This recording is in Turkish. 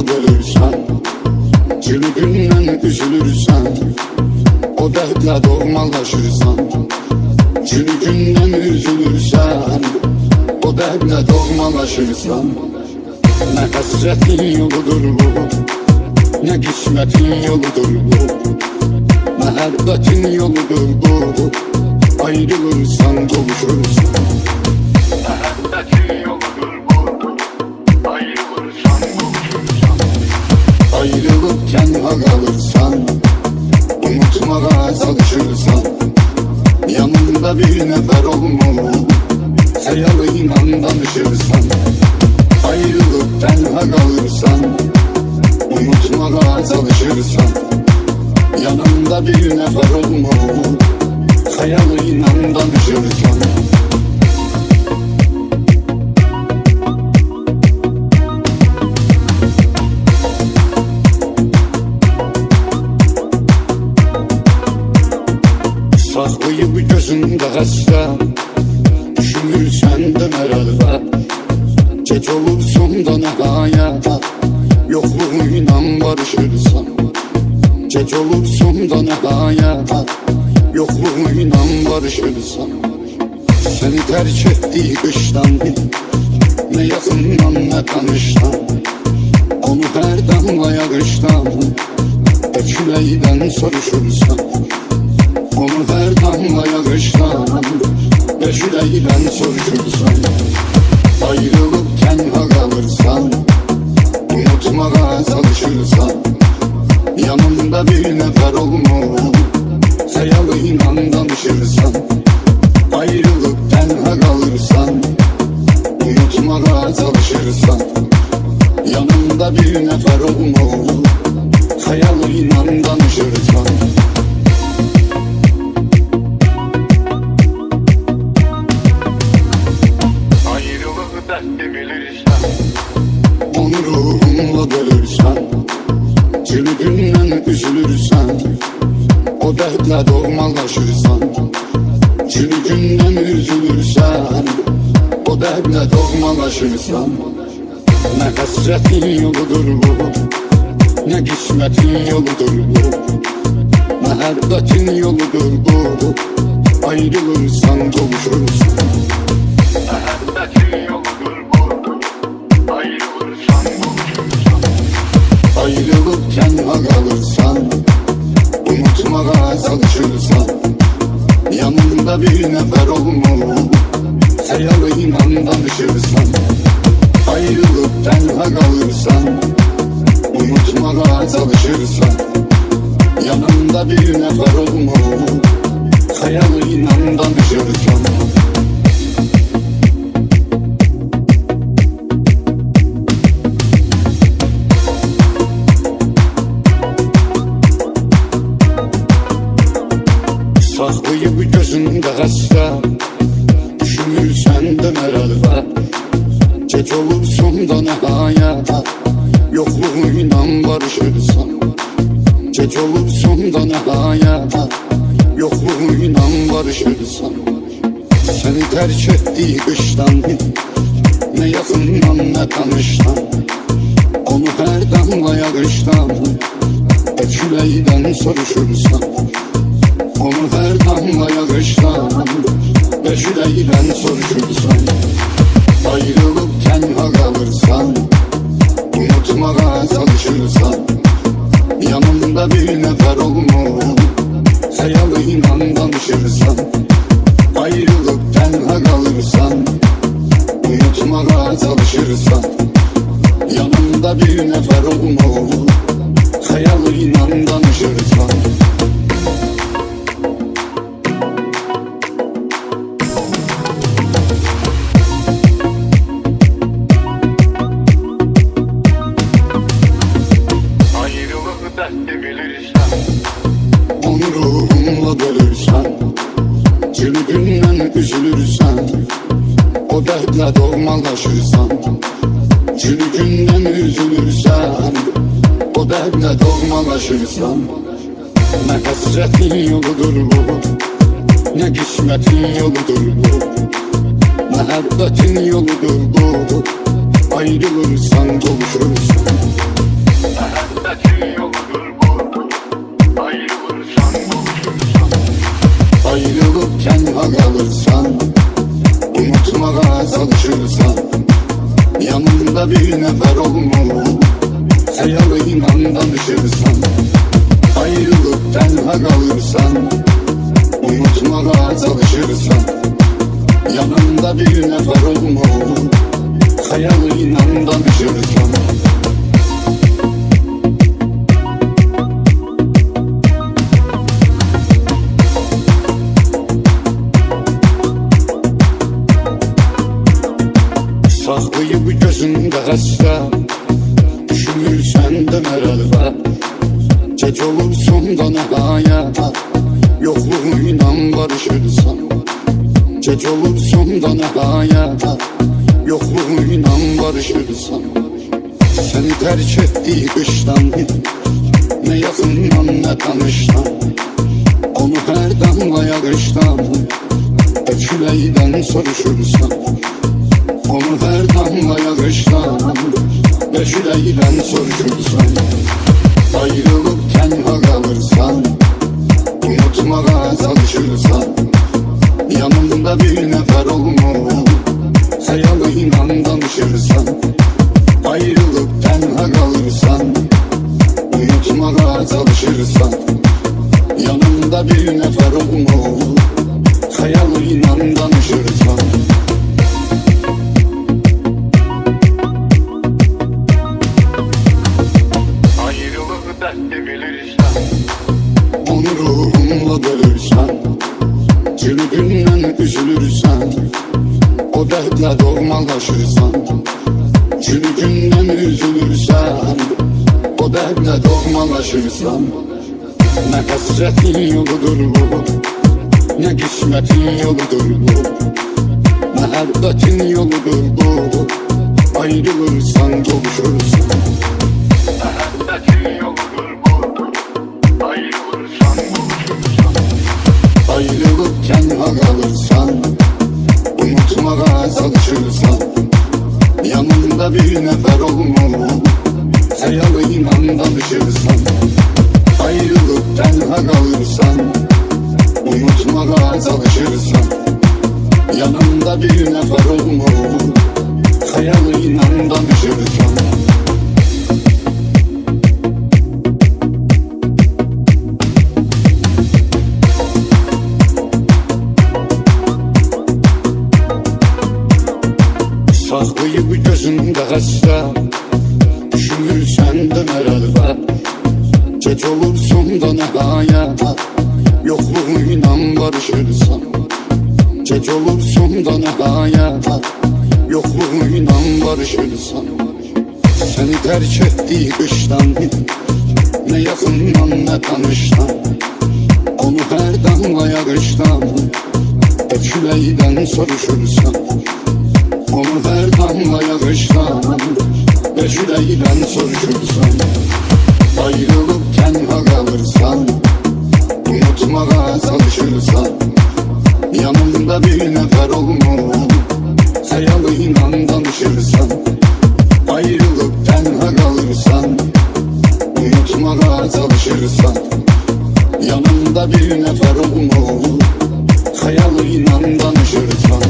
yolu bölürsen, çürüğünden üzülürsen, o dertle doğmalaşırsan. Çürüğünden üzülürsen, o dertle doğmalaşırsan. Ne hasretin yoludur bu, ne kısmetin yoludur bu, muhabbetin yoludur bu. Ayrılırsan kavuşursun. Muhabbetin yoludur bu, ayrılırsan kavuşursan. Ayrılıkken kalırsan, unutmaya çalışırsan, yanında bir nefer olmalı, hayalıyla danışırsan. Ayrılıkken kalırsan, unutmaya çalışırsan, yanında bir nefer olmalı, hayalıyla danışırsan. Saklayıp gözünde hasta, düşünürsen de merhaba. Geç olup sonda nihayet, yokluğuyla barışırsan. Geç olup sonda nihayet, yokluğuyla barışırsan. Seni terk ettiği kıştan, ne yakından ne tanıştan, onu her damla yağıştan, Eküleyden soruşursan. Onu her damla yağıştan, Eküleyden soruşursan. Ayrılıkken kalırsan, unutmaya çalışırsan, yanında bir nefer olmalı, hayalıyla danışırsan. Ayrılıkken kalırsan, unutmaya çalışırsan, yanında bir nefer olmalı, hayalıyla danışırsan. Ayrılığı dertli bilirsen, onu ruhunla bölürsen, çürüğünden üzülürsen, o dertle doğmalaşırsan. Çürüğünden üzülürsen, o dertle doğmalaşırsan. Ne hasretin yoludur bu, ne kısmetin yoludur bu, muhabbetin yoludur bu. Ayrılırsan kavuşursun. muhabbetin yoludur bu, ayrılırsan kavuşursan. Ayrılıkken kalırsan, unutmaya çalışırsan, yanında bir nefer olmalı, hayalıyla danışırsan. Ayrılıkken kalırsan, unutmaya çalışırsan, yanında bir nefer olmalı, hayalıyla danışırsan. Saklayıp gözünde hasta, düşünürsen de merhaba. Geç olup sonda nihayet, yokluğuyla barışırsan. Geç olup sonda nihayet, yokluğuyla barışırsan. Seni terk ettiği kıştan, ne yakından ne tanıştan, onu her damla yağıştan, Eküleyden soruşursan. Onu her damla yağıştan, Eküleyden soruşursan. Ayrılıkken kalırsan, unutmaya çalışırsan, yanında bir nefer olmalı, hayalıyla danışırsan. Ayrılıkken kalırsan, unutmaya çalışırsan, yanında bir nefer olmalı, hayalıyla danışırsan. Ayrılığı dertli bilirsen, Onu ruhunla bölürsen, çürüğünden üzülürsen, o dertle doğmalaşırsan. Çürüğünden üzülürsen, o dertle doğmalaşırsan. Ne hasretin yoludur bu, ne kısmetin yoludur bu, muhabbetin yoludur bu. Ayrılırsan kavuşursun. senden herhalde. Gece olur sonda nihayet, yokluğuyla barışırsan. Gece olur sonda nihayet, yokluğuyla barışırsan. Seni terk ettiği kıştan, ne yakından ne tanıştan. Onu her damla yağıştan, küleyden soruşursan. Onu her damla yağıştan, küleyden soruşursan. Ayrılıp tenha kalırsan, unutmaya çalışırsan. Yanımda bir nefer olmuş, hayalıyla danışırsan. Ayrılıp tenha kalırsan, unutmaya çalışırsan. Yanımda bir nefer olmuş, hayalıyla danışırsan. Ayrılığı dertte bilirsen, Onu ruhumla bölürsen, çürüdüğünden üzülürsen. O dertle doğmalaşırsan, çürüdüğünden üzülürsen. O dertle doğmalaşırsan. Ne hasretin yoludur bu, ne kısmetin yoludur bu, muhabbetin yoludur bu. Ayrılırsan kavuşursun. muhabbetin yoludur bu. Ayrılırsan buluşursan. Ayrılıp tenha kalırsan, unutmaya çalışırsan. Yanında bir nefer olmalı, hayalıyla danışırsan. Ayrılıp tenha kalırsan, unutmaya çalışırsan. Yanında bir nefer olmalı, hayalıyla danışırsan. Saklayıp gözünde hasret, düşünürsen de herhalde. Gece olur sonda nihayet, yokluğuyla barışırsan. Gece olur sonda nihayet, yokluğuyla barışırsan. Seni terk ettiği kıştan, ne yakından ne tanıştan. Onu her damla yağıştan, küleyden soruşursan. Onu her damla yağıştan, küleyden soruşursan. Ayrılıp tenha kalırsan, unutmaya çalışırsan. Yanımda bir nefer olmuş, hayalıyla danışırsan. Ayrılıp tenha kalırsan, unutmaya çalışırsan. Yanımda bir nefer olmuş, hayalıyla danışırsan.